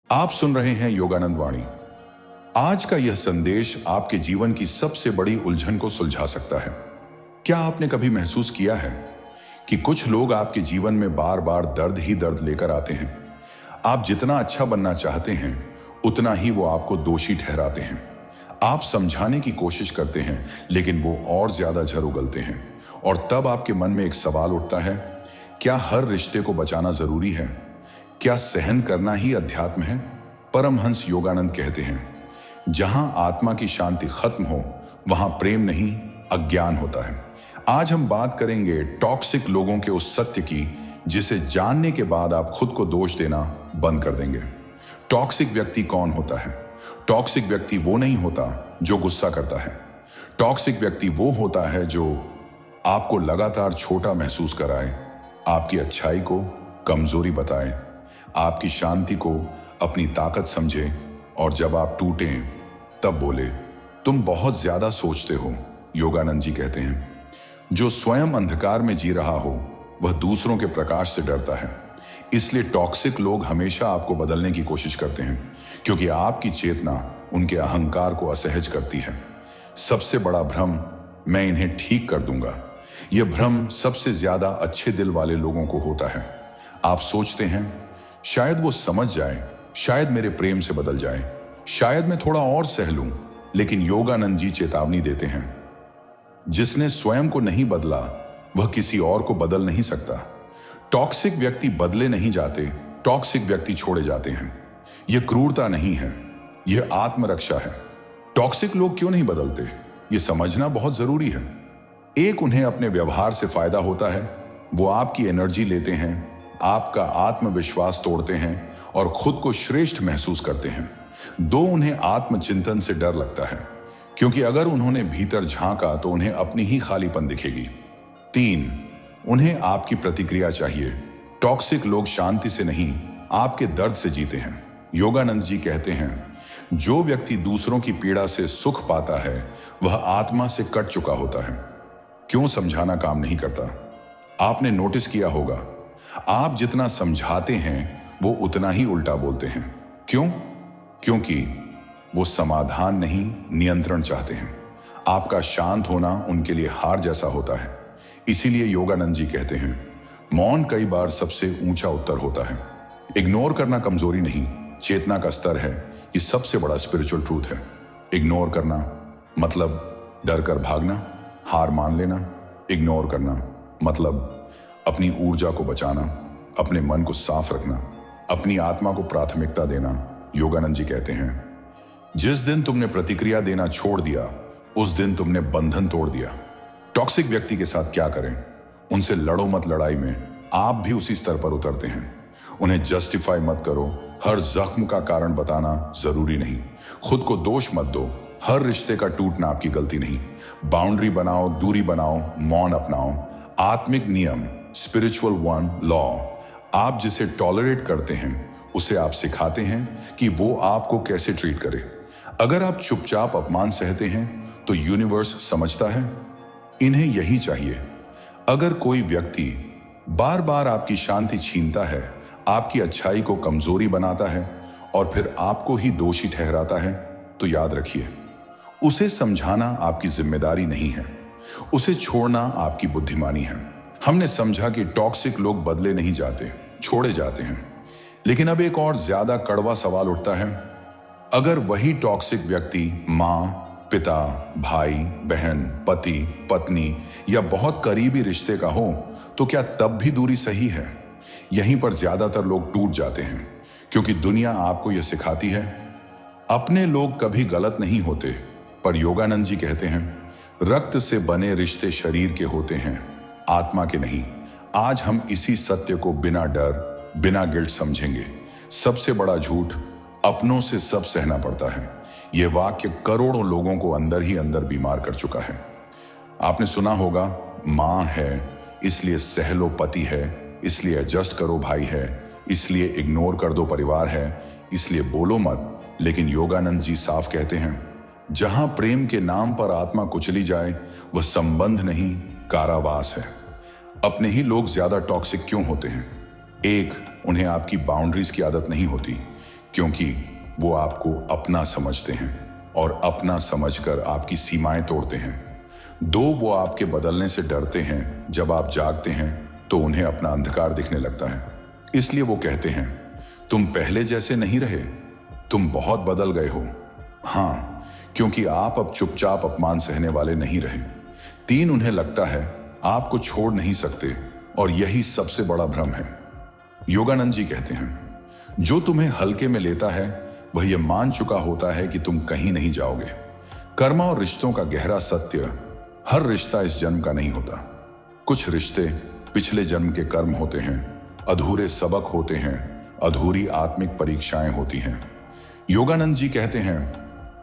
आप सुन रहे हैं योगानंद वाणी। आज का यह संदेश आपके जीवन की सबसे बड़ी उलझन को सुलझा सकता है। क्या आपने कभी महसूस किया है कि कुछ लोग आपके जीवन में बार बार दर्द ही दर्द लेकर आते हैं? आप जितना अच्छा बनना चाहते हैं उतना ही वो आपको दोषी ठहराते हैं। आप समझाने की कोशिश करते हैं लेकिन वो और ज्यादा झर उगलते हैं। और तब आपके मन में एक सवाल उठता है, क्या हर रिश्ते को बचाना जरूरी है? क्या सहन करना ही अध्यात्म है? परमहंस योगानंद कहते हैं, जहां आत्मा की शांति खत्म हो वहां प्रेम नहीं अज्ञान होता है। आज हम बात करेंगे टॉक्सिक लोगों के उस सत्य की जिसे जानने के बाद आप खुद को दोष देना बंद कर देंगे। टॉक्सिक व्यक्ति कौन होता है? टॉक्सिक व्यक्ति वो नहीं होता जो गुस्सा करता है। टॉक्सिक व्यक्ति वो होता है जो आपको लगातार छोटा महसूस कराए, आपकी अच्छाई को कमजोरी बताए, आपकी शांति को अपनी ताकत समझे और जब आप टूटें तब बोले, तुम बहुत ज्यादा सोचते हो। योगानंद जी कहते हैं, जो स्वयं अंधकार में जी रहा हो वह दूसरों के प्रकाश से डरता है। इसलिए टॉक्सिक लोग हमेशा आपको बदलने की कोशिश करते हैं क्योंकि आपकी चेतना उनके अहंकार को असहज करती है। सबसे बड़ा भ्रम, मैं इन्हें ठीक कर दूंगा, यह भ्रम सबसे ज्यादा अच्छे दिल वाले लोगों को होता है। आप सोचते हैं शायद वो समझ जाए, शायद मेरे प्रेम से बदल जाए, शायद मैं थोड़ा और सह लूं। लेकिन योगानंद जी चेतावनी देते हैं, जिसने स्वयं को नहीं बदला वह किसी और को बदल नहीं सकता। टॉक्सिक व्यक्ति बदले नहीं जाते, टॉक्सिक व्यक्ति छोड़े जाते हैं। यह क्रूरता नहीं है, यह आत्मरक्षा है। टॉक्सिक लोग क्यों नहीं बदलते, यह समझना बहुत जरूरी है। एक, उन्हें अपने व्यवहार से फायदा होता है। वो आपकी एनर्जी लेते हैं, आपका आत्मविश्वास तोड़ते हैं और खुद को श्रेष्ठ महसूस करते हैं। दो, उन्हें आत्मचिंतन से डर लगता है क्योंकि अगर उन्होंने भीतर झांका तो उन्हें अपनी ही खालीपन दिखेगी। तीन, उन्हें आपकी प्रतिक्रिया चाहिए। टॉक्सिक लोग शांति से नहीं आपके दर्द से जीते हैं। योगानंद जी कहते हैं, जो व्यक्ति दूसरों की पीड़ा से सुख पाता है वह आत्मा से कट चुका होता है। क्यों समझाना काम नहीं करता? आपने नोटिस किया होगा, आप जितना समझाते हैं वो उतना ही उल्टा बोलते हैं। क्यों? क्योंकि वो समाधान नहीं नियंत्रण चाहते हैं। आपका शांत होना उनके लिए हार जैसा होता है। इसीलिए योगानंद जी कहते हैं, मौन कई बार सबसे ऊंचा उत्तर होता है। इग्नोर करना कमजोरी नहीं, चेतना का स्तर है। ये सबसे बड़ा स्पिरिचुअल ट्रूथ है। इग्नोर करना मतलब डर कर भागना, हार मान लेना। इग्नोर करना मतलब अपनी ऊर्जा को बचाना, अपने मन को साफ रखना, अपनी आत्मा को प्राथमिकता देना। योगानंद जी कहते हैं, जिस दिन तुमने प्रतिक्रिया देना छोड़ दिया उस दिन तुमने बंधन तोड़ दिया। टॉक्सिक व्यक्ति के साथ क्या करें? उनसे लड़ो मत। लड़ाई में आप भी उसी स्तर पर उतरते हैं। उन्हें जस्टिफाई मत करो, हर जख्म का कारण बताना जरूरी नहीं। खुद को दोष मत दो, हर रिश्ते का टूटना आपकी गलती नहीं। बाउंड्री बनाओ, दूरी बनाओ, मौन अपनाओ। आत्मिक नियम, स्पिरिचुअल वन लॉ, आप जिसे टॉलरेट करते हैं उसे आप सिखाते हैं कि वो आपको कैसे ट्रीट करे। अगर आप चुपचाप अपमान सहते हैं तो यूनिवर्स समझता है इन्हें यही चाहिए। अगर कोई व्यक्ति बार बार आपकी शांति छीनता है, आपकी अच्छाई को कमजोरी बनाता है और फिर आपको ही दोषी ठहराता है, तो याद रखिए, उसे समझाना आपकी जिम्मेदारी नहीं है, उसे छोड़ना आपकी बुद्धिमानी है। हमने समझा कि टॉक्सिक लोग बदले नहीं जाते, छोड़े जाते हैं। लेकिन अब एक और ज्यादा कड़वा सवाल उठता है, अगर वही टॉक्सिक व्यक्ति मां, पिता, भाई, बहन, पति, पत्नी या बहुत करीबी रिश्ते का हो तो क्या तब भी दूरी सही है? यहीं पर ज्यादातर लोग टूट जाते हैं क्योंकि दुनिया आपको यह सिखाती है, अपने लोग कभी गलत नहीं होते। पर योगानंद जी कहते हैं, रक्त से बने रिश्ते शरीर के होते हैं, आत्मा के नहीं। आज हम इसी सत्य को बिना डर, बिना गिल्ट समझेंगे। सबसे बड़ा झूठ, अपनों से सब सहना पड़ता है। यह वाक्य करोड़ों लोगों को अंदर ही अंदर बीमार कर चुका है। आपने सुना होगा, मां है इसलिए सह लो, पति है इसलिए एडजस्ट करो, भाई है इसलिए इग्नोर कर दो, परिवार है इसलिए बोलो मत। लेकिन योगानंद जी साफ कहते हैं, जहां प्रेम के नाम पर आत्मा कुचली जाए वह संबंध नहीं कारावास है। अपने ही लोग ज्यादा टॉक्सिक क्यों होते हैं? एक, उन्हें आपकी बाउंड्रीज की आदत नहीं होती। क्योंकि वो आपको अपना समझते हैं और अपना समझकर आपकी सीमाएं तोड़ते हैं। 2, वो आपके बदलने से डरते हैं। जब आप जागते हैं तो उन्हें अपना अंधकार दिखने लगता है, इसलिए वो कहते हैं तुम पहले जैसे नहीं रहे, तुम बहुत बदल गए हो। हाँ, क्योंकि आप अब चुपचाप अपमान सहने वाले नहीं रहे। 3, उन्हें लगता है आपको छोड़ नहीं सकते, और यही सबसे बड़ा भ्रम है। योगानंद जी कहते हैं जो तुम्हें हल्के में लेता है वह यह मान चुका होता है कि तुम कहीं नहीं जाओगे। कर्म और रिश्तों का गहरा सत्य, हर रिश्ता इस जन्म का नहीं होता। कुछ रिश्ते पिछले जन्म के कर्म होते हैं, अधूरे सबक होते हैं, अधूरी आत्मिक परीक्षाएं होती हैं। योगानंद जी कहते हैं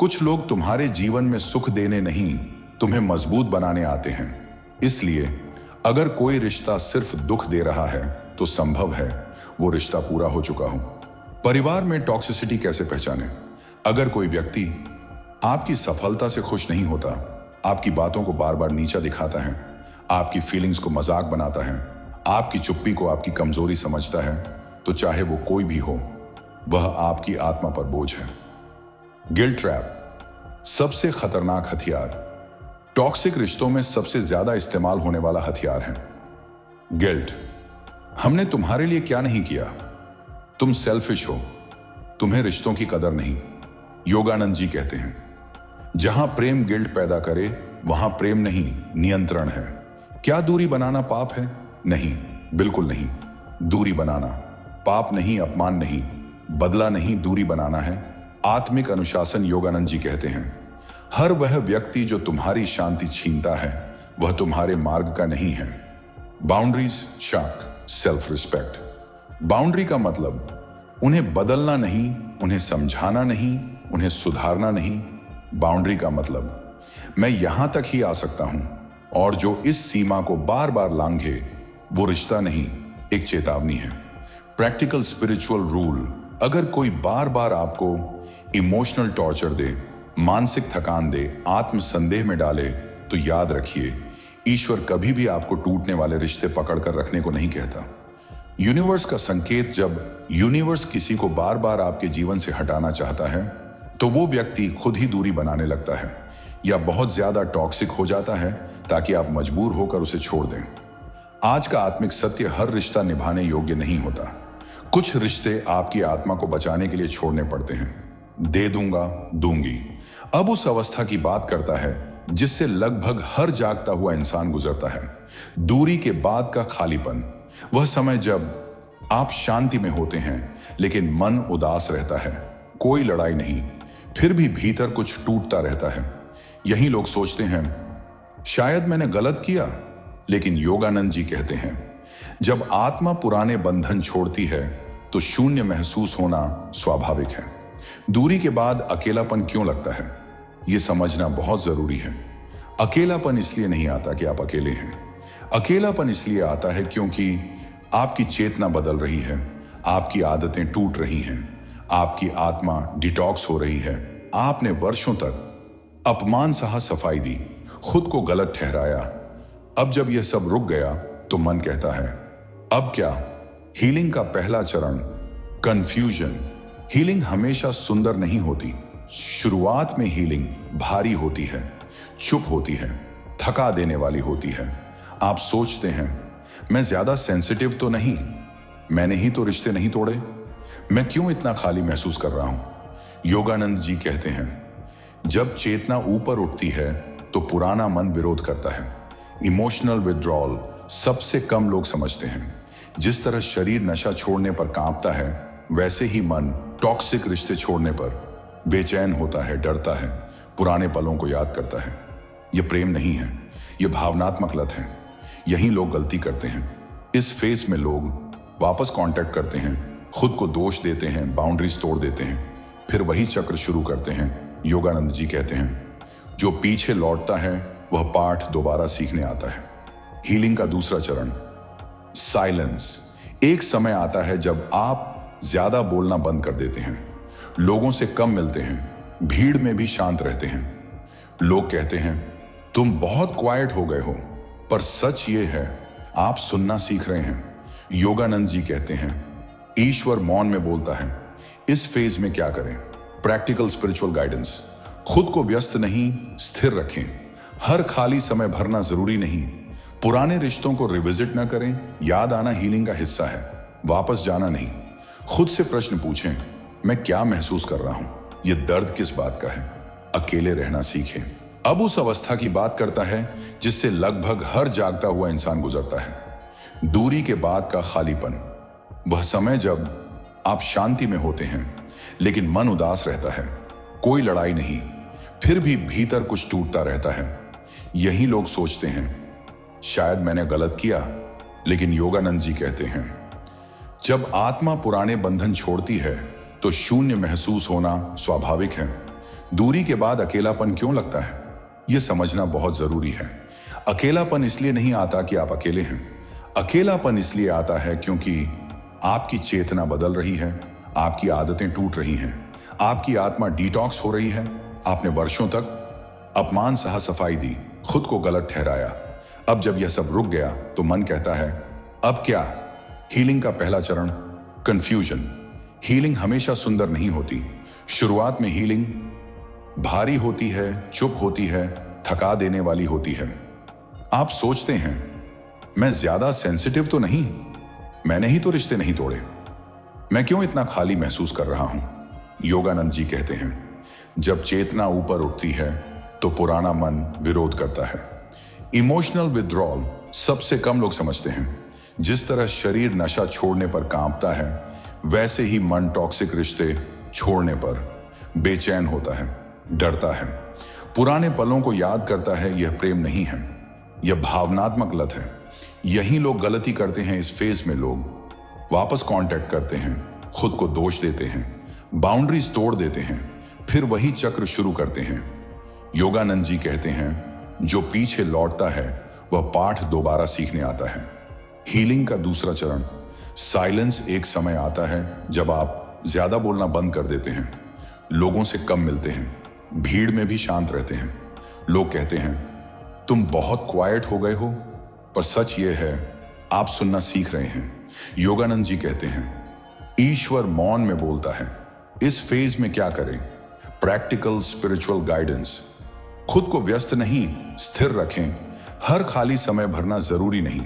कुछ लोग तुम्हारे जीवन में सुख देने नहीं, तुम्हें मजबूत बनाने आते हैं। इसलिए अगर कोई रिश्ता सिर्फ दुख दे रहा है तो संभव है वो रिश्ता पूरा हो चुका हो। परिवार में टॉक्सिसिटी कैसे पहचानें? अगर कोई व्यक्ति आपकी सफलता से खुश नहीं होता, आपकी बातों को बार बार नीचा दिखाता है, आपकी फीलिंग्स को मजाक बनाता है, आपकी चुप्पी को आपकी कमजोरी समझता है, तो चाहे वो कोई भी हो, वह आपकी आत्मा पर बोझ है। गिल्ट ट्रैप सबसे खतरनाक हथियार, टॉक्सिक रिश्तों में सबसे ज्यादा इस्तेमाल होने वाला हथियार है। गिल्ट, हमने तुम्हारे लिए क्या नहीं किया, तुम सेल्फिश हो, तुम्हें रिश्तों की कदर नहीं। योगानंद जी कहते हैं जहां प्रेम गिल्ट पैदा करे वहां प्रेम नहीं, नियंत्रण है। क्या दूरी बनाना पाप है? नहीं, बिल्कुल नहीं। दूरी बनाना पाप नहीं, अपमान नहीं, बदला नहीं, दूरी बनाना है आत्मिक अनुशासन। योगानंद जी कहते हैं हर वह व्यक्ति जो तुम्हारी शांति छीनता है वह तुम्हारे मार्ग का नहीं है। बाउंड्रीज, शाक, सेल्फ रिस्पेक्ट। बाउंड्री का मतलब उन्हें बदलना नहीं, उन्हें समझाना नहीं, उन्हें सुधारना नहीं। बाउंड्री का मतलब मैं यहां तक ही आ सकता हूं, और जो इस सीमा को बार बार लांघे वो रिश्ता नहीं, एक चेतावनी है। प्रैक्टिकल स्पिरिचुअल रूल, अगर कोई बार बार आपको इमोशनल टॉर्चर दे, मानसिक थकान दे, आत्म संदेह में डाले, तो याद रखिए ईश्वर कभी भी आपको टूटने वाले रिश्ते पकड़कर रखने को नहीं कहता। यूनिवर्स का संकेत, जब यूनिवर्स किसी को बार बार आपके जीवन से हटाना चाहता है तो वो व्यक्ति खुद ही दूरी बनाने लगता है या बहुत ज्यादा टॉक्सिक हो जाता है ताकि आप मजबूर होकर उसे छोड़ दें। आज का आत्मिक सत्य, हर रिश्ता निभाने योग्य नहीं होता। कुछ रिश्ते आपकी आत्मा को बचाने के लिए छोड़ने पड़ते हैं। दे दूंगा, दूंगी अब उस अवस्था की बात करता है जिससे लगभग हर जागता हुआ इंसान गुजरता है। दूरी के बाद का खालीपन, वह समय जब आप शांति में होते हैं लेकिन मन उदास रहता है, कोई लड़ाई नहीं, फिर भी भीतर कुछ टूटता रहता है। यही लोग सोचते हैं शायद मैंने गलत किया, लेकिन योगानंद जी कहते हैं जब आत्मा पुराने बंधन छोड़ती है तो शून्य महसूस होना स्वाभाविक है। दूरी के बाद अकेलापन क्यों लगता है, यह समझना बहुत जरूरी है। अकेलापन इसलिए नहीं आता कि आप अकेले हैं, अकेलापन इसलिए आता है क्योंकि आपकी चेतना बदल रही है, आपकी आदतें टूट रही हैं, आपकी आत्मा डिटॉक्स हो रही है। आपने वर्षों तक अपमान सहा, सफाई दी, खुद को गलत ठहराया। अब जब यह सब रुक गया तो मन कहता है अब क्या। हीलिंग का पहला चरण, कंफ्यूजन। हीलिंग हमेशा सुंदर नहीं होती। शुरुआत में हीलिंग भारी होती है, चुप होती है, थका देने वाली होती है। आप सोचते हैं मैं ज्यादा सेंसिटिव तो नहीं, मैंने ही तो रिश्ते नहीं तोड़े, मैं क्यों इतना खाली महसूस कर रहा हूं। योगानंद जी कहते हैं जब चेतना ऊपर उठती है तो पुराना मन विरोध करता है। इमोशनल विथड्रॉल सबसे कम लोग समझते हैं। जिस तरह शरीर नशा छोड़ने पर कांपता है, वैसे ही मन टॉक्सिक रिश्ते छोड़ने पर बेचैन होता है, डरता है, पुराने पलों को याद करता है। यह प्रेम नहीं है, यह भावनात्मक लत है। यही लोग गलती करते हैं। इस फेज में लोग वापस कांटेक्ट करते हैं, खुद को दोष देते हैं, बाउंड्रीज तोड़ देते हैं, फिर वही चक्र शुरू करते हैं। योगानंद जी कहते हैं जो पीछे लौटता है वह पाठ दोबारा सीखने आता है। हीलिंग का दूसरा चरण, साइलेंस। एक समय आता है जब आप ज्यादा बोलना बंद कर देते हैं, लोगों से कम मिलते हैं, भीड़ में भी शांत रहते हैं। लोग कहते हैं तुम बहुत क्वाइट हो गए हो, पर सच ये है आप सुनना सीख रहे हैं। योगानंद जी कहते हैं ईश्वर मौन में बोलता है, इस फेज में क्या करें? Practical spiritual guidance. खुद को व्यस्त नहीं, स्थिर रखें। हर खाली समय भरना जरूरी नहीं। पुराने रिश्तों को रिविजिट ना करें। याद आना हीलिंग का हिस्सा है, वापस जाना नहीं। खुद से प्रश्न पूछें, मैं क्या महसूस कर रहा हूं? यह दर्द किस बात का है? अकेले रहना सीखें। अब उस अवस्था की बात करता है जिससे लगभग हर जागता हुआ इंसान गुजरता है। दूरी के बाद का खालीपन। वह समय जब आप शांति में होते हैं लेकिन मन उदास रहता है। कोई लड़ाई नहीं, फिर भी भीतर कुछ टूटता रहता है। यही लोग सोचते हैं शायद मैंने गलत किया, लेकिन योगानंद जी कहते हैं जब आत्मा पुराने बंधन छोड़ती है तो शून्य महसूस होना स्वाभाविक है। दूरी के बाद अकेलापन क्यों लगता है, यह समझना बहुत जरूरी है। अकेलापन इसलिए नहीं आता कि आप अकेले हैं। अकेलापन इसलिए आता है क्योंकि आपकी चेतना बदल रही है, आपकी आदतें टूट रही हैं, आपकी आत्मा डिटॉक्स हो रही है। आपने वर्षों तक अपमान सहा, सफाई दी, खुद को गलत ठहराया। अब जब यह सब रुक गया तो मन कहता है अब क्या? हीलिंग का पहला चरण, कंफ्यूजन। हीलिंग हमेशा सुंदर नहीं होती। शुरुआत में हीलिंग भारी होती है, चुप होती है, थका देने वाली होती है। आप सोचते हैं मैं ज्यादा सेंसिटिव तो नहीं, मैंने ही तो रिश्ते नहीं तोड़े, मैं क्यों इतना खाली महसूस कर रहा हूं? योगानंद जी कहते हैं जब चेतना ऊपर उठती है तो पुराना मन विरोध करता है। इमोशनल विथड्रॉल सबसे कम लोग समझते हैं। जिस तरह शरीर नशा छोड़ने पर कांपता है, वैसे ही मन टॉक्सिक रिश्ते छोड़ने पर बेचैन होता है, डरता है, पुराने पलों को याद करता है। यह प्रेम नहीं है, यह भावनात्मक लत है। यही लोग गलती करते हैं। इस फेज में लोग वापस कांटेक्ट करते हैं, खुद को दोष देते हैं, बाउंड्रीज तोड़ देते हैं, फिर वही चक्र शुरू करते हैं। योगानंद जी कहते हैं जो पीछे लौटता है वह पाठ दोबारा सीखने आता है। हीलिंग का दूसरा चरण, साइलेंस। एक समय आता है जब आप ज्यादा बोलना बंद कर देते हैं, लोगों से कम मिलते हैं, भीड़ में भी शांत रहते हैं। लोग कहते हैं तुम बहुत क्वाइट हो गए हो, पर सच ये है आप सुनना सीख रहे हैं। योगानंद जी कहते हैं ईश्वर मौन में बोलता है। इस फेज में क्या करें? Practical spiritual guidance. खुद को व्यस्त नहीं, स्थिर रखें। हर खाली समय भरना जरूरी नहीं।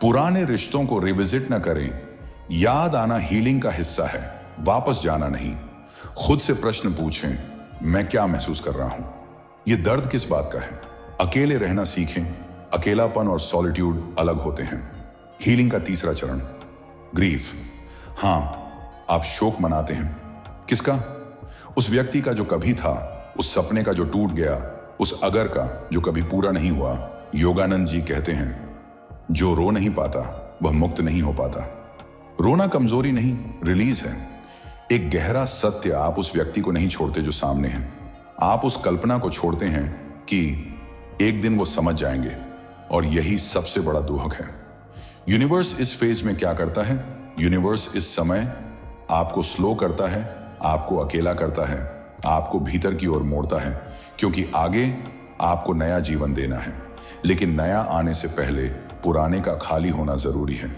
पुराने रिश्तों को रिविजिट न करें। याद आना हीलिंग का हिस्सा है, वापस जाना नहीं। खुद से प्रश्न पूछें, मैं क्या महसूस कर रहा हूं? यह दर्द किस बात का है? अकेले रहना सीखें। अकेलापन और सॉलिट्यूड अलग होते हैं। हीलिंग का तीसरा चरण, ग्रीफ। हां, आप शोक मनाते हैं। किसका? उस व्यक्ति का जो कभी था, उस सपने का जो टूट गया, उस अगर का जो कभी पूरा नहीं हुआ। योगानंद जी कहते हैं जो रो नहीं पाता वह मुक्त नहीं हो पाता। रोना कमजोरी नहीं, रिलीज है। एक गहरा सत्य, आप उस व्यक्ति को नहीं छोड़ते जो सामने है। आप उस कल्पना को छोड़ते हैं कि एक दिन वो समझ जाएंगे, और यही सबसे बड़ा दुख है। यूनिवर्स इस फेज में क्या करता है? यूनिवर्स इस समय आपको स्लो करता है, आपको अकेला करता है, आपको भीतर की ओर मोड़ता है, क्योंकि आगे आपको नया जीवन देना है। लेकिन नया आने से पहले पुराने का खाली होना जरूरी है।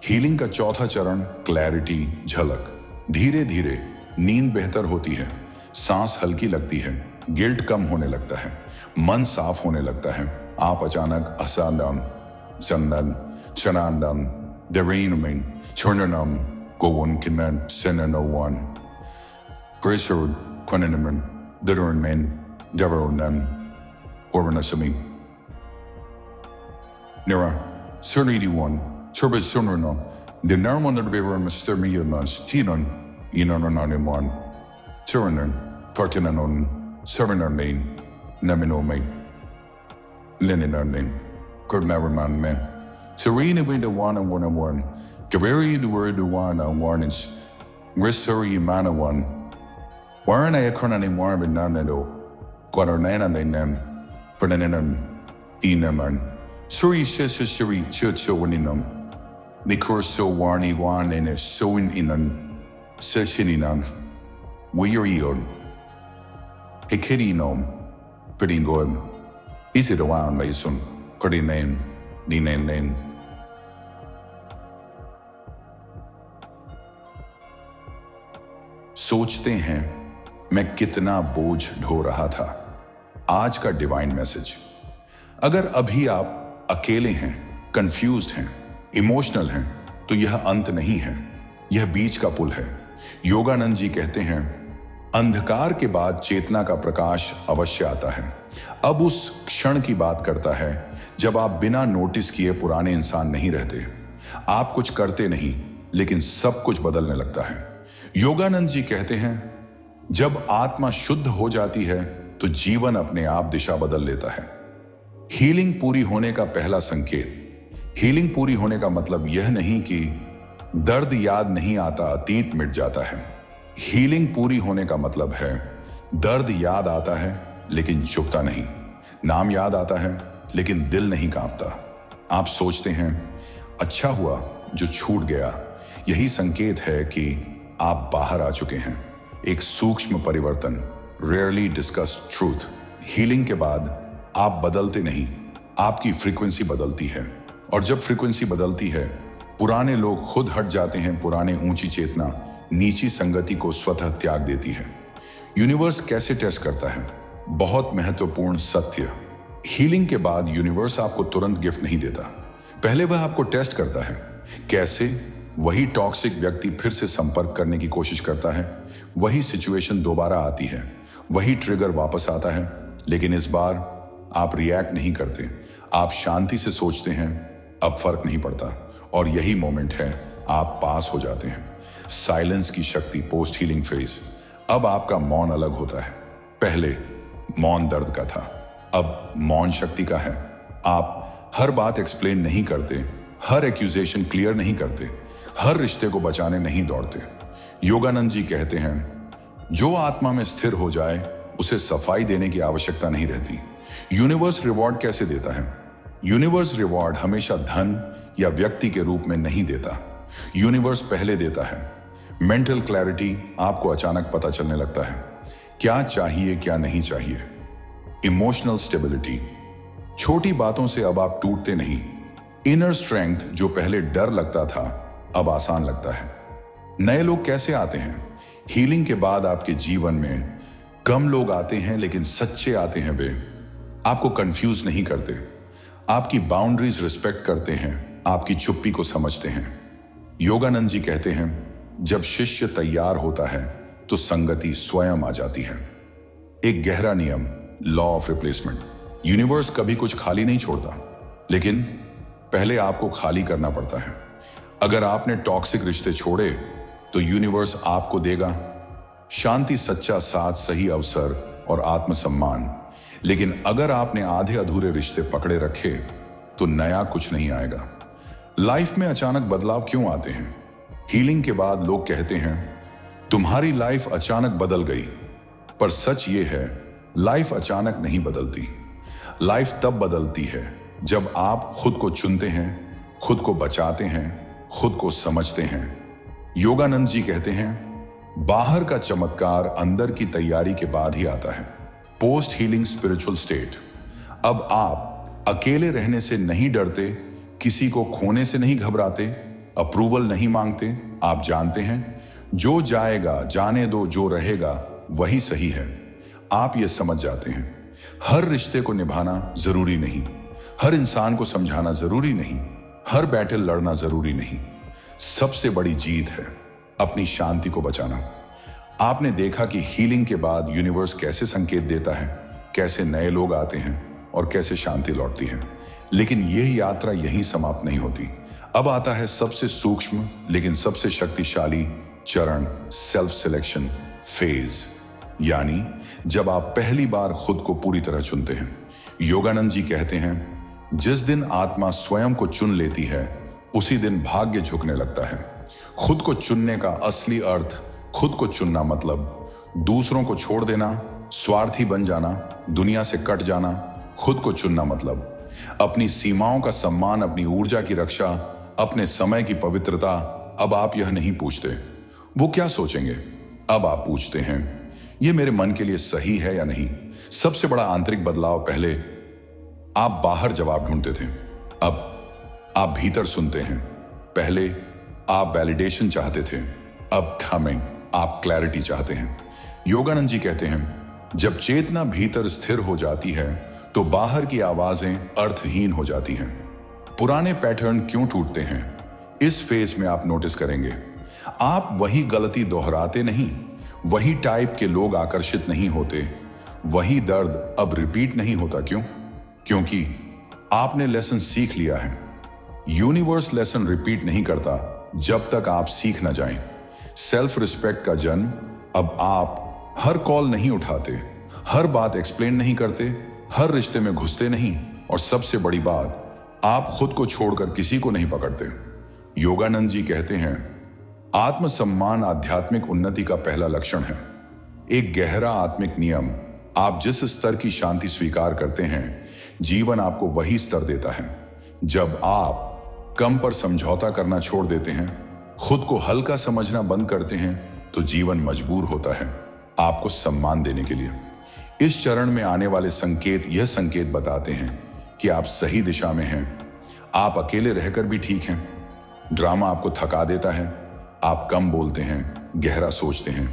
हीलिंग का चौथा चरण, क्लैरिटी, झलक। धीरे धीरे नींद बेहतर होती है, सांस हल्की लगती है, गिल्ट कम होने लगता है, मन साफ होने लगता है। आप अचानक असंदम, सन्नन, शनांदम, देरेनमिन, चर्ननम, Goan किनमन, सेननोवन, ग्रेसर, क्वननमन, देरेनमेन, देवरनम, ओरनसमी, Nera, Sernidi1, Turba Sunrano, the Nermon of the River Mystermiamas, Tinon, Inonananiman, Turanan, Tartinanon, Serenamin, Naminome, Leninanin, Kurmaraman men, Serena with the 1 Gaberi the word the 1 is Risuri Mana 1. Warren I Cornani Marvin Nanado, Guadarnana they nem, Bernanan, Enaman. Suri Shiri Churchowinum, Nikur so warni wan and a sewing inan, Seshininan, Weirion, Hekirinom, Pedingoem, is it a one mason, Cordinain, Dinain. सोचते हैं मैं कितना बोझ ढो रहा था। आज का डिवाइन मैसेज, अगर अभी आप अकेले हैं, कंफ्यूज्ड हैं, इमोशनल हैं, तो यह अंत नहीं है, यह बीच का पुल है। योगानंद जी कहते हैं, अंधकार के बाद चेतना का प्रकाश अवश्य आता है। अब उस क्षण की बात करता है जब आप बिना नोटिस किए पुराने इंसान नहीं रहते। आप कुछ करते नहीं, लेकिन सब कुछ बदलने लगता है। योगानंद जी कहते हैं, जब आत्मा शुद्ध हो जाती है तो जीवन अपने आप दिशा बदल लेता है। हीलिंग पूरी होने का पहला संकेत। हीलिंग पूरी होने का मतलब यह नहीं कि दर्द याद नहीं आता, अतीत मिट जाता है। हीलिंग पूरी होने का मतलब है दर्द याद आता है लेकिन चुभता नहीं, नाम याद आता है लेकिन दिल नहीं कांपता। आप सोचते हैं अच्छा हुआ जो छूट गया। यही संकेत है कि आप बाहर आ चुके हैं। एक सूक्ष्म परिवर्तन, रेयरली डिस्कस्ड ट्रूथ। हीलिंग के बाद आप बदलते नहीं, आपकी फ्रीक्वेंसी बदलती है। और जब फ्रीक्वेंसी बदलती है, पुराने लोग खुद हट जाते हैं। पुराने ऊंची चेतना नीची संगति को स्वतः त्याग देती है। यूनिवर्स कैसे टेस्ट करता है? बहुत महत्वपूर्ण सत्य। हीलिंग के बाद यूनिवर्स आपको तुरंत गिफ्ट नहीं देता। पहले वह आपको टेस्ट करता है। कैसे? वही टॉक्सिक व्यक्ति फिर से संपर्क करने की कोशिश करता है, वही सिचुएशन दोबारा आती है, वही ट्रिगर वापस आता है, लेकिन इस बार आप रिएक्ट नहीं करते। आप शांति से सोचते हैं अब फर्क नहीं पड़ता, और यही मोमेंट है आप पास हो जाते हैं। साइलेंस की शक्ति, पोस्ट हीलिंग फेज। अब आपका मौन अलग होता है। पहले मौन दर्द का था, अब मौन शक्ति का है। आप हर बात एक्सप्लेन नहीं करते, हर एक्यूजेशन क्लियर नहीं करते, हर रिश्ते को बचाने नहीं दौड़ते। योगानंद जी कहते हैं, जो आत्मा में स्थिर हो जाए उसे सफाई देने की आवश्यकता नहीं रहती। यूनिवर्स रिवॉर्ड कैसे देता है? यूनिवर्स रिवॉर्ड हमेशा धन या व्यक्ति के रूप में नहीं देता। यूनिवर्स पहले देता है मेंटल क्लैरिटी। आपको अचानक पता चलने लगता है क्या चाहिए क्या नहीं चाहिए। इमोशनल स्टेबिलिटी, छोटी बातों से अब आप टूटते नहीं। इनर स्ट्रेंथ, जो पहले डर लगता था अब आसान लगता है। नए लोग कैसे आते हैं? हीलिंग के बाद आपके जीवन में कम लोग आते हैं, लेकिन सच्चे आते हैं। वे आपको कंफ्यूज नहीं करते, आपकी बाउंड्रीज रिस्पेक्ट करते हैं, आपकी चुप्पी को समझते हैं। योगानंद जी कहते हैं, जब शिष्य तैयार होता है तो संगति स्वयं आ जाती है। एक गहरा नियम, लॉ ऑफ रिप्लेसमेंट। यूनिवर्स कभी कुछ खाली नहीं छोड़ता, लेकिन पहले आपको खाली करना पड़ता है। अगर आपने टॉक्सिक रिश्ते छोड़े तो यूनिवर्स आपको देगा शांति, सच्चा साथ, सही अवसर और आत्मसम्मान। लेकिन अगर आपने आधे अधूरे रिश्ते पकड़े रखे तो नया कुछ नहीं आएगा। लाइफ में अचानक बदलाव क्यों आते हैं? हीलिंग के बाद लोग कहते हैं तुम्हारी लाइफ अचानक बदल गई, पर सच ये है लाइफ अचानक नहीं बदलती। लाइफ तब बदलती है जब आप खुद को चुनते हैं, खुद को बचाते हैं, खुद को समझते हैं। योगानंद जी कहते हैं, बाहर का चमत्कार अंदर की तैयारी के बाद ही आता है। Post healing spiritual state. अब आप अकेले रहने से नहीं डरते, किसी को खोने से नहीं घबराते, अप्रूवल नहीं मांगते। आप जानते हैं जो जाएगा जाने दो, जो रहेगा वही सही है। आप ये समझ जाते हैं हर रिश्ते को निभाना जरूरी नहीं, हर इंसान को समझाना जरूरी नहीं, हर बैटल लड़ना जरूरी नहीं। सबसे बड़ी जीत है अपनी शांति को बचाना। आपने देखा कि हीलिंग के बाद यूनिवर्स कैसे संकेत देता है, कैसे नए लोग आते हैं और कैसे शांति लौटती है। लेकिन यह यात्रा यहीं समाप्त नहीं होती। अब आता है सबसे सूक्ष्म लेकिन सबसे शक्तिशाली चरण, सेल्फ सिलेक्शन फेज। यानी जब आप पहली बार खुद को पूरी तरह चुनते हैं। योगानंद जी कहते हैं, जिस दिन आत्मा स्वयं को चुन लेती है उसी दिन भाग्य झुकने लगता है। खुद को चुनने का असली अर्थ, खुद को चुनना मतलब दूसरों को छोड़ देना, स्वार्थी बन जाना, दुनिया से कट जाना। खुद को चुनना मतलब अपनी सीमाओं का सम्मान, अपनी ऊर्जा की रक्षा, अपने समय की पवित्रता। अब आप यह नहीं पूछते वो क्या सोचेंगे, अब आप पूछते हैं ये मेरे मन के लिए सही है या नहीं। सबसे बड़ा आंतरिक बदलाव, पहले आप बाहर जवाब ढूंढते थे, अब आप भीतर सुनते हैं। पहले आप वैलिडेशन चाहते थे, अब कमिंग। आप क्लैरिटी चाहते हैं। योगानंद जी कहते हैं, जब चेतना भीतर स्थिर हो जाती है तो बाहर की आवाजें अर्थहीन हो जाती हैं। पुराने पैटर्न क्यों टूटते हैं, इस फेज में आप नोटिस करेंगे। आप वही गलती दोहराते नहीं, वही टाइप के लोग आकर्षित नहीं होते, वही दर्द अब रिपीट नहीं होता। क्यों? क्योंकि आपने लेसन सीख लिया है। यूनिवर्स लेसन रिपीट नहीं करता जब तक आप सीख ना जाएं। सेल्फ रिस्पेक्ट का जन्म अब आप हर कॉल नहीं उठाते, हर बात एक्सप्लेन नहीं करते, हर रिश्ते में घुसते नहीं, और सबसे बड़ी बात, आप खुद को छोड़कर किसी को नहीं पकड़ते। योगानंद जी कहते हैं, आत्मसम्मान आध्यात्मिक उन्नति का पहला लक्षण है। एक गहरा आत्मिक नियम, आप जिस स्तर की शांति स्वीकार करते हैं, जीवन आपको वही स्तर देता है। जब आप कम पर समझौता करना छोड़ देते हैं, खुद को हल्का समझना बंद करते हैं, तो जीवन मजबूर होता है आपको सम्मान देने के लिए। इस चरण में आने वाले संकेत यह संकेत बताते हैं कि आप सही दिशा में हैं। आप अकेले रहकर भी ठीक हैं। ड्रामा आपको थका देता है, आप कम बोलते हैं, गहरा सोचते हैं,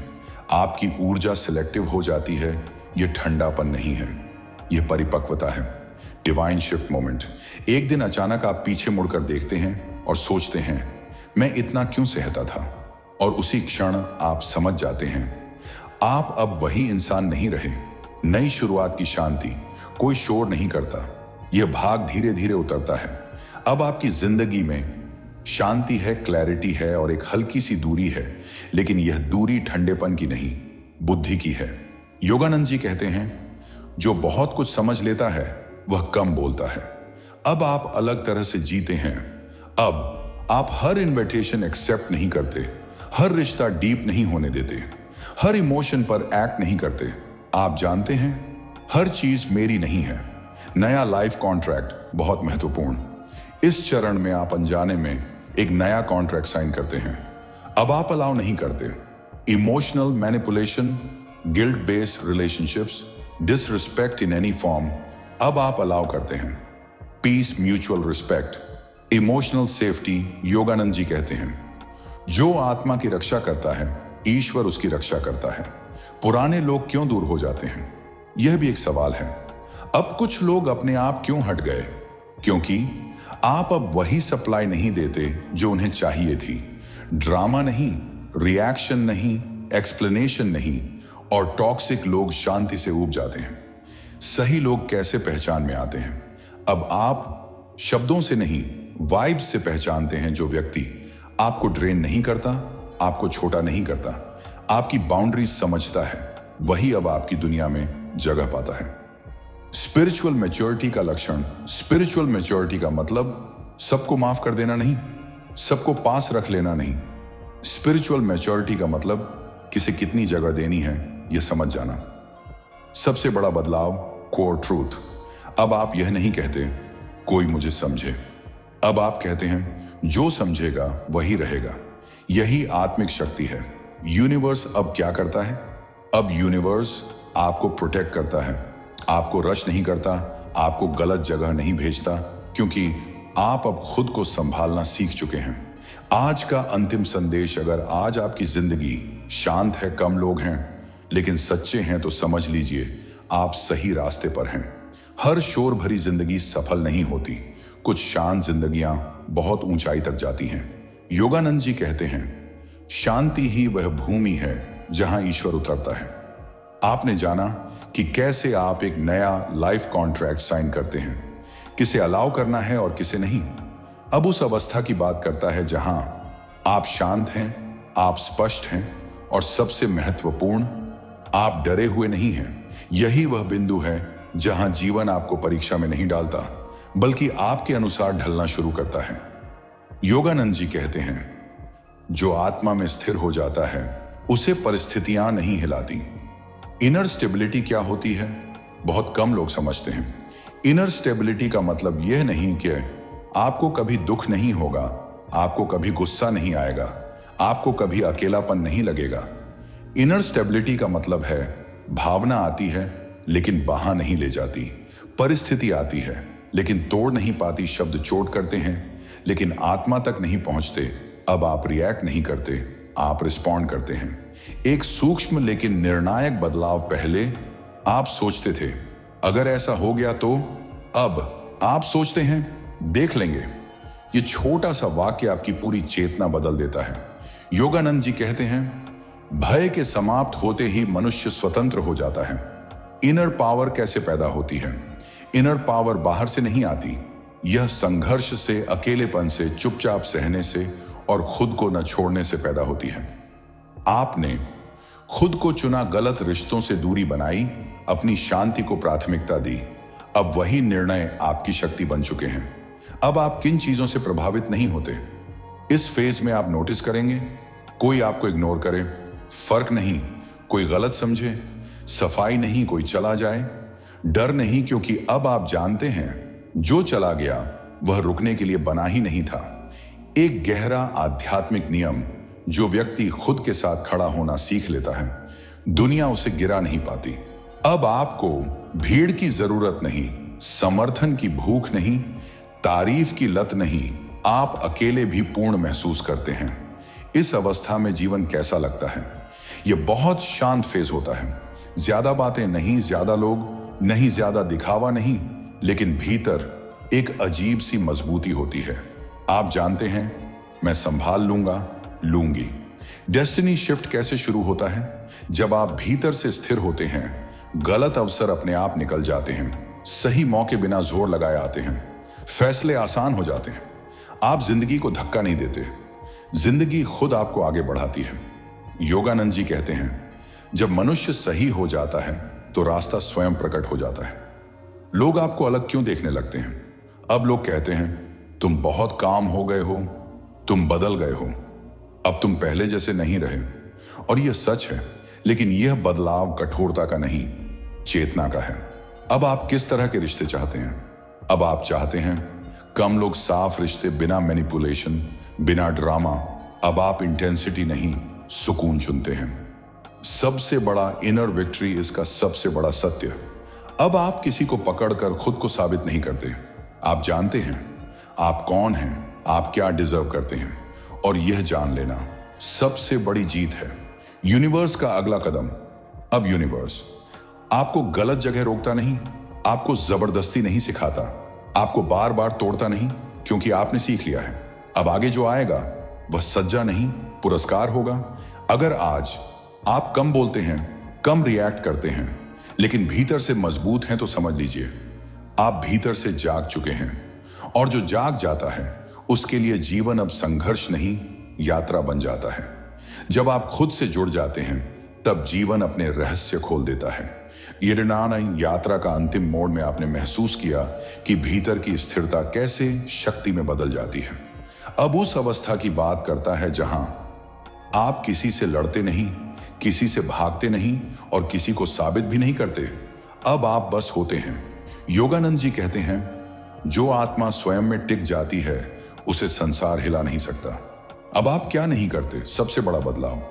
आपकी ऊर्जा सिलेक्टिव हो जाती है। यह ठंडापन नहीं है, यह परिपक्वता है, डिवाइन शिफ्ट मोमेंट। एक दिन अचानक आप पीछे मुड़कर देखते हैं और सोचते हैं, मैं इतना क्यों सहता था, और उसी क्षण आप समझ जाते हैं आप अब वही इंसान नहीं रहे। नई शुरुआत की शांति, कोई शोर नहीं करता, यह भाग धीरे धीरे उतरता है। अब आपकी जिंदगी में शांति है, क्लैरिटी है, और एक हल्की सी दूरी है, लेकिन यह दूरी ठंडेपन की नहीं, बुद्धि की है। योगानंद जी कहते हैं, जो बहुत कुछ समझ लेता है वह कम बोलता है। अब आप अलग तरह से जीते हैं। अब आप हर इनविटेशन एक्सेप्ट नहीं करते, हर रिश्ता डीप नहीं होने देते, हर इमोशन पर एक्ट नहीं करते। आप जानते हैं, हर चीज मेरी नहीं है। नया लाइफ कॉन्ट्रैक्ट बहुत महत्वपूर्ण। इस चरण में आप अनजाने में एक नया कॉन्ट्रैक्ट साइन करते हैं। अब आप अलाउ नहीं करते emotional manipulation, guilt based relationships, disrespect in any form. अब आप अलाउ करते हैं peace, mutual respect, emotional safety. Yogananda ji कहते हैं, जो आत्मा की रक्षा करता है, ईश्वर उसकी रक्षा करता है। पुराने लोग क्यों दूर हो जाते हैं, यह भी एक सवाल है। अब कुछ लोग अपने आप क्यों हट गए? क्योंकि आप अब वही सप्लाई नहीं देते जो उन्हें चाहिए थी। ड्रामा नहीं, रिएक्शन नहीं, एक्सप्लेनेशन नहीं, और टॉक्सिक लोग शांति से ऊब जाते हैं। सही लोग कैसे पहचान में आते हैं? अब आप शब्दों से नहीं, वाइब्स से पहचानते हैं। जो व्यक्ति आपको ड्रेन नहीं करता, आपको छोटा नहीं करता, आपकी बाउंड्रीज समझता है, वही अब आपकी दुनिया में जगह पाता है। स्पिरिचुअल मैच्योरिटी का लक्षण, स्पिरिचुअल मैच्योरिटी का मतलब सबको माफ कर देना नहीं, सबको पास रख लेना नहीं। स्पिरिचुअल मैच्योरिटी का मतलब किसे कितनी जगह देनी है यह समझ जाना। सबसे बड़ा बदलाव, कोर ट्रूथ। अब आप यह नहीं कहते कोई मुझे समझे, अब आप कहते हैं जो समझेगा वही रहेगा। यही आत्मिक शक्ति है। यूनिवर्स अब क्या करता है? अब यूनिवर्स आपको प्रोटेक्ट करता है, आपको रश नहीं करता, आपको गलत जगह नहीं भेजता, क्योंकि आप अब खुद को संभालना सीख चुके हैं। आज का अंतिम संदेश, अगर आज आपकी जिंदगी शांत है, कम लोग हैं, लेकिन सच्चे हैं, तो समझ लीजिए आप सही रास्ते पर हैं। हर शोर भरी जिंदगी सफल नहीं होती, कुछ शांत जिंदगियां बहुत ऊंचाई तक जाती हैं। योगानंद जी कहते हैं, शांति ही वह भूमि है जहां ईश्वर उतरता है। आपने जाना कि कैसे आप एक नया लाइफ कॉन्ट्रैक्ट साइन करते हैं, किसे अलाउ करना है और किसे नहीं। अब उस अवस्था की बात करता है जहां आप शांत हैं, आप स्पष्ट हैं, और सबसे महत्वपूर्ण, आप डरे हुए नहीं हैं। यही वह बिंदु है जहां जीवन आपको परीक्षा में नहीं डालता, बल्कि आपके अनुसार ढलना शुरू करता है। योगानंद जी कहते हैं, जो आत्मा में स्थिर हो जाता है उसे परिस्थितियां नहीं हिलाती। इनर स्टेबिलिटी क्या होती है, बहुत कम लोग समझते हैं। इनर स्टेबिलिटी का मतलब यह नहीं कि आपको कभी दुख नहीं होगा, आपको कभी गुस्सा नहीं आएगा, आपको कभी अकेलापन नहीं लगेगा। इनर स्टेबिलिटी का मतलब है भावना आती है लेकिन बहा नहीं ले जाती, परिस्थिति आती है लेकिन तोड़ नहीं पाती, शब्द चोट करते हैं लेकिन आत्मा तक नहीं पहुंचते। अब आप रिएक्ट नहीं करते, आप रिस्पॉन्ड करते हैं। एक सूक्ष्म लेकिन निर्णायक बदलाव पहले आप सोचते थे अगर ऐसा हो गया तो, अब आप सोचते हैं देख लेंगे। ये छोटा सा वाक्य आपकी पूरी चेतना बदल देता है। योगानंद जी कहते हैं, भय के समाप्त होते ही मनुष्य स्वतंत्र हो जाता है। इनर पावर कैसे पैदा होती है? इनर पावर बाहर से नहीं आती, यह संघर्ष से, अकेलेपन से, चुपचाप सहने से और खुद को न छोड़ने से पैदा होती है। आपने खुद को चुना, गलत रिश्तों से दूरी बनाई, अपनी शांति को प्राथमिकता दी। अब वही निर्णय आपकी शक्ति बन चुके हैं। अब आप किन चीजों से प्रभावित नहीं होते। इस फेज में आप नोटिस करेंगे, कोई आपको इग्नोर करे, फर्क नहीं, कोई गलत समझे, सफाई नहीं, कोई चला जाए, डर नहीं, क्योंकि अब आप जानते हैं जो चला गया वह रुकने के लिए बना ही नहीं था। एक गहरा आध्यात्मिक नियम, जो व्यक्ति खुद के साथ खड़ा होना सीख लेता है, दुनिया उसे गिरा नहीं पाती। अब आपको भीड़ की जरूरत नहीं, समर्थन की भूख नहीं, तारीफ की लत नहीं, आप अकेले भी पूर्ण महसूस करते हैं। इस अवस्था में जीवन कैसा लगता है? यह बहुत शांत फेज होता है। ज्यादा बातें नहीं, ज्यादा लोग नहीं, ज्यादा दिखावा नहीं, लेकिन भीतर एक अजीब सी मजबूती होती है। आप जानते हैं, मैं संभाल लूंगा, लूंगी। डेस्टिनी शिफ्ट कैसे शुरू होता है? जब आप भीतर से स्थिर होते हैं, गलत अवसर अपने आप निकल जाते हैं, सही मौके बिना जोर लगाए आते हैं, फैसले आसान हो जाते हैं। आप जिंदगी को धक्का नहीं देते, जिंदगी खुद आपको आगे बढ़ाती है। योगानंद जी कहते हैं, जब मनुष्य सही हो जाता है तो रास्ता स्वयं प्रकट हो जाता है। लोग आपको अलग क्यों देखने लगते हैं? अब लोग कहते हैं, तुम बहुत काम हो गए हो, तुम बदल गए हो, अब तुम पहले जैसे नहीं रहे। और यह सच है, लेकिन यह बदलाव कठोरता का नहीं, चेतना का है। अब आप किस तरह के रिश्ते चाहते हैं? अब आप चाहते हैं कम लोग, साफ रिश्ते, बिना मैनिपुलेशन, बिना ड्रामा। अब आप इंटेंसिटी नहीं, सुकून चुनते हैं। सबसे बड़ा इनर विक्ट्री, इसका सबसे बड़ा सत्य, अब आप किसी को पकड़कर खुद को साबित नहीं करते। आप जानते हैं आप कौन हैं, आप क्या डिजर्व करते हैं, और यह जान लेना सबसे बड़ी जीत है। यूनिवर्स का अगला कदम। अब यूनिवर्स आपको गलत जगह रोकता नहीं, आपको जबरदस्ती नहीं सिखाता, आपको बार बार तोड़ता नहीं, क्योंकि आपने सीख लिया है। अब आगे जो आएगा वह सज्जा नहीं, पुरस्कार होगा। अगर आज आप कम बोलते हैं, कम रिएक्ट करते हैं, लेकिन भीतर से मजबूत हैं, तो समझ लीजिए आप भीतर से जाग चुके हैं। और जो जाग जाता है उसके लिए जीवन अब संघर्ष नहीं, यात्रा बन जाता है। जब आप खुद से जुड़ जाते हैं तब जीवन अपने रहस्य खोल देता है। ये यात्रा का अंतिम मोड़ में आपने महसूस किया कि भीतर की स्थिरता कैसे शक्ति में बदल जाती है। अब उस अवस्था की बात करता है जहां आप किसी से लड़ते नहीं, किसी से भागते नहीं और किसी को साबित भी नहीं करते। अब आप बस होते हैं। योगानंद जी कहते हैं, जो आत्मा स्वयं में टिक जाती है उसे संसार हिला नहीं सकता। अब आप क्या नहीं करते? सबसे बड़ा बदलाव,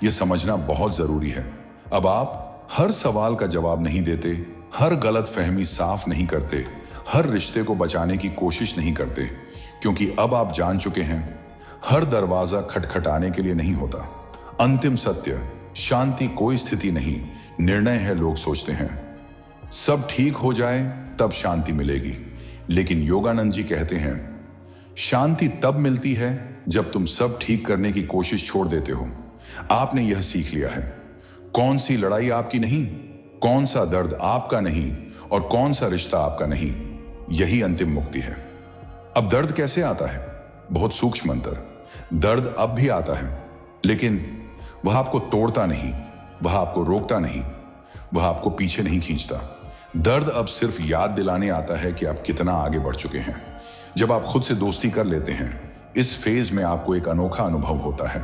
यह समझना बहुत जरूरी है। अब आप हर सवाल का जवाब नहीं देते, हर गलत फहमी साफ नहीं करते, हर रिश्ते को बचाने की कोशिश नहीं करते, क्योंकि अब आप जान चुके हैं हर दरवाजा खटखटाने के लिए नहीं होता। अंतिम सत्य, शांति कोई स्थिति नहीं, निर्णय है। लोग सोचते हैं सब ठीक हो जाए तब शांति मिलेगी, लेकिन योगानंद जी कहते हैं शांति तब मिलती है जब तुम सब ठीक करने की कोशिश छोड़ देते हो। आपने यह सीख लिया है, कौन सी लड़ाई आपकी नहीं, कौन सा दर्द आपका नहीं और कौन सा रिश्ता आपका नहीं, यही अंतिम मुक्ति है। अब दर्द कैसे आता है? बहुत सूक्ष्म अंतर। दर्द अब भी आता है, लेकिन वह आपको तोड़ता नहीं, वह आपको रोकता नहीं, वह आपको पीछे नहीं खींचता। दर्द अब सिर्फ याद दिलाने आता है कि आप कितना आगे बढ़ चुके हैं। जब आप खुद से दोस्ती कर लेते हैं, इस फेज में आपको एक अनोखा अनुभव होता है।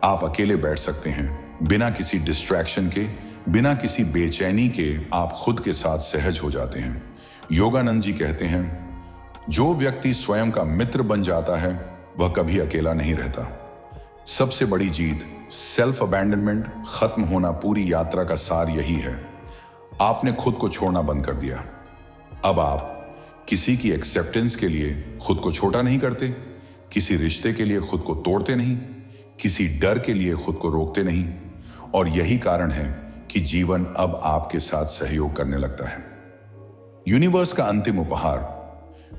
आप अकेले बैठ सकते हैं, बिना किसी डिस्ट्रैक्शन के, बिना किसी बेचैनी के। आप खुद के साथ सहज हो जाते हैं। योगानंद जी कहते हैं, जो व्यक्ति स्वयं का मित्र बन जाता है वह कभी अकेला नहीं रहता। सबसे बड़ी जीत, सेल्फ अबैंडनमेंट खत्म होना। पूरी यात्रा का सार यही है, आपने खुद को छोड़ना बंद कर दिया। अब आप किसी की एक्सेप्टेंस के लिए खुद को छोटा नहीं करते, किसी रिश्ते के लिए खुद को तोड़ते नहीं, किसी डर के लिए खुद को रोकते नहीं। और यही कारण है कि जीवन अब आपके साथ सहयोग करने लगता है। यूनिवर्स का अंतिम उपहार।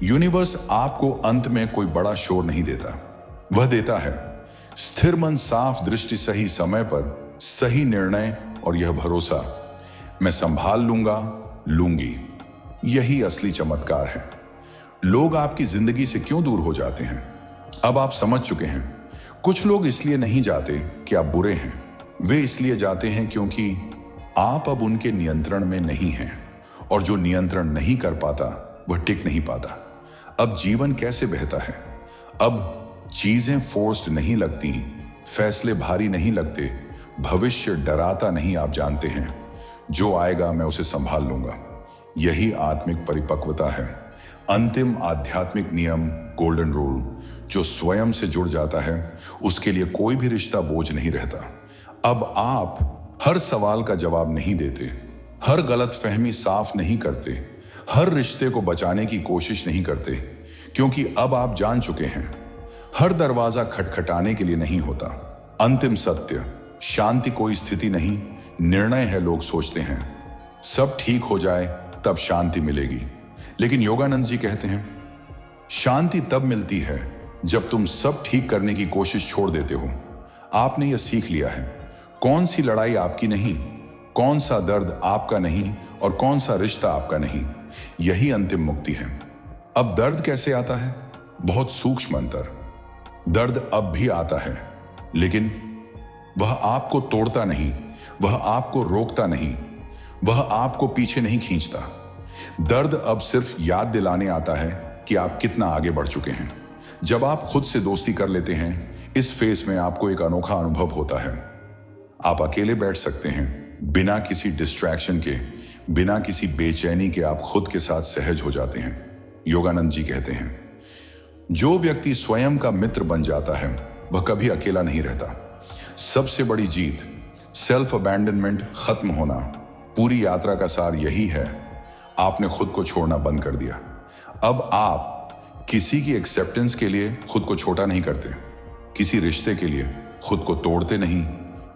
यूनिवर्स आपको अंत में कोई बड़ा शोर नहीं देता, वह देता है स्थिर मन, साफ दृष्टि, सही समय पर सही निर्णय और यह भरोसा, मैं संभाल लूंगा, लूंगी। यही असली चमत्कार है। लोग आपकी जिंदगी से क्यों दूर हो जाते हैं, अब आप समझ चुके हैं। कुछ लोग इसलिए नहीं जाते कि आप बुरे हैं, वे इसलिए जाते हैं क्योंकि आप अब उनके नियंत्रण में नहीं हैं, और जो नियंत्रण नहीं कर पाता वह टिक नहीं पाता। अब जीवन कैसे बहता है, अब चीजें फोर्स्ड नहीं लगती, फैसले भारी नहीं लगते, भविष्य डराता नहीं। आप जानते हैं जो आएगा मैं उसे संभाल लूंगा। यही आत्मिक परिपक्वता है। अंतिम आध्यात्मिक नियम, गोल्डन रूल। जो स्वयं से जुड़ जाता है उसके लिए कोई भी रिश्ता बोझ नहीं रहता। अब आप हर सवाल का जवाब नहीं देते, हर गलत फहमी साफ नहीं करते, हर रिश्ते को बचाने की कोशिश नहीं करते, क्योंकि अब आप जान चुके हैं हर दरवाजा खटखटाने के लिए नहीं होता। अंतिम सत्य, शांति कोई स्थिति नहीं, निर्णय है। लोग सोचते हैं सब ठीक हो जाए तब शांति मिलेगी, लेकिन योगानंद जी कहते हैं शांति तब मिलती है जब तुम सब ठीक करने की कोशिश छोड़ देते हो। आपने यह सीख लिया है कौन सी लड़ाई आपकी नहीं, कौन सा दर्द आपका नहीं, और कौन सा रिश्ता आपका नहीं। यही अंतिम मुक्ति है। अब दर्द कैसे आता है, बहुत सूक्ष्म अंतर। दर्द अब भी आता है, लेकिन वह आपको तोड़ता नहीं, वह आपको रोकता नहीं, वह आपको पीछे नहीं खींचता। दर्द अब सिर्फ याद दिलाने आता है कि आप कितना आगे बढ़ चुके हैं। जब आप खुद से दोस्ती कर लेते हैं, इस फेज में आपको एक अनोखा अनुभव होता है। आप अकेले बैठ सकते हैं, बिना किसी डिस्ट्रैक्शन के, बिना किसी बेचैनी के। आप खुद के साथ सहज हो जाते हैं। योगानंद जी कहते हैं जो व्यक्ति स्वयं का मित्र बन जाता है वह कभी अकेला नहीं रहता। सबसे बड़ी जीत, सेल्फ अबैंडनमेंट खत्म होना। पूरी यात्रा का सार यही है, आपने खुद को छोड़ना बंद कर दिया। अब आप किसी की एक्सेप्टेंस के लिए खुद को छोटा नहीं करते, किसी रिश्ते के लिए खुद को तोड़ते नहीं,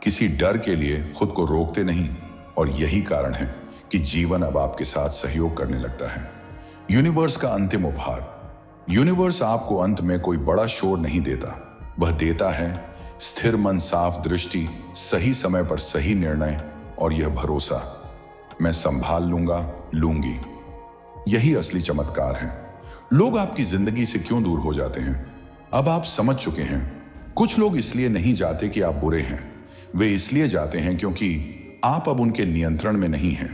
किसी डर के लिए खुद को रोकते नहीं। और यही कारण है कि जीवन अब आपके साथ सहयोग करने लगता है। यूनिवर्स का अंतिम उपहार। यूनिवर्स आपको अंत में कोई बड़ा शोर नहीं देता, वह देता है स्थिर मन, साफ दृष्टि, सही समय पर सही निर्णय और यह भरोसा, मैं संभाल लूंगा, लूंगी। यही असली चमत्कार है। लोग आपकी जिंदगी से क्यों दूर हो जाते हैं, अब आप समझ चुके हैं। कुछ लोग इसलिए नहीं जाते कि आप बुरे हैं, वे इसलिए जाते हैं क्योंकि आप अब उनके नियंत्रण में नहीं हैं,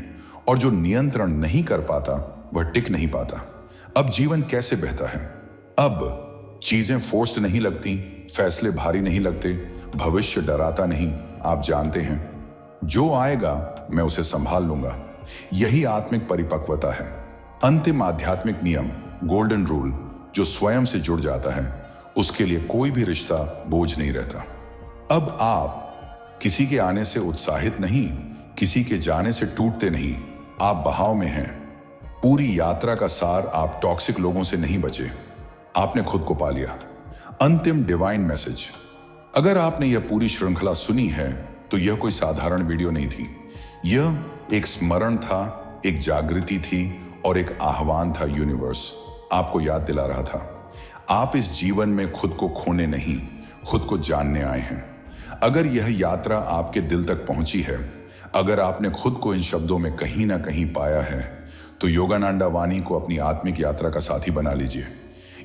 और जो नियंत्रण नहीं कर पाता वह टिक नहीं पाता। अब जीवन कैसे बहता है, अब चीजें फोर्स्ड नहीं लगती, फैसले भारी नहीं लगते, भविष्य डराता नहीं। आप जानते हैं जो आएगा मैं उसे संभाल लूंगा। यही आत्मिक परिपक्वता है। अंतिम आध्यात्मिक नियम, गोल्डन रूल। जो स्वयं से जुड़ जाता है उसके लिए कोई भी रिश्ता बोझ नहीं रहता। अब आप किसी के आने से उत्साहित नहीं, किसी के जाने से टूटते नहीं। आप बहाव में हैं। पूरी यात्रा का सार, आप टॉक्सिक लोगों से नहीं बचे, आपने खुद को पा लिया। अंतिम डिवाइन मैसेज। अगर आपने यह पूरी श्रृंखला सुनी है तो यह कोई साधारण वीडियो नहीं थी। यह एक स्मरण था, एक जागृति थी और एक आह्वान था। यूनिवर्स आपको याद दिला रहा था आप इस जीवन में खुद को खोने नहीं, खुद को जानने आए हैं। अगर यह यात्रा आपके दिल तक पहुंची है, अगर आपने खुद को इन शब्दों में कहीं ना कहीं पाया है, तो योगानंदा वाणी को अपनी आत्मिक यात्रा का साथी बना लीजिए।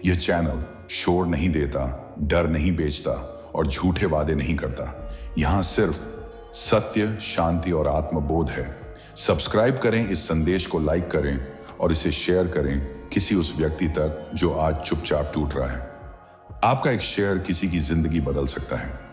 यह चैनल शोर नहीं देता, डर नहीं बेचता और झूठे वादे नहीं करता। यहां सिर्फ सत्य, शांति और आत्मबोध है। सब्सक्राइब करें, इस संदेश को लाइक करें और इसे शेयर करें किसी उस व्यक्ति तक जो आज चुपचाप टूट रहा है। आपका एक शेयर किसी की जिंदगी बदल सकता है।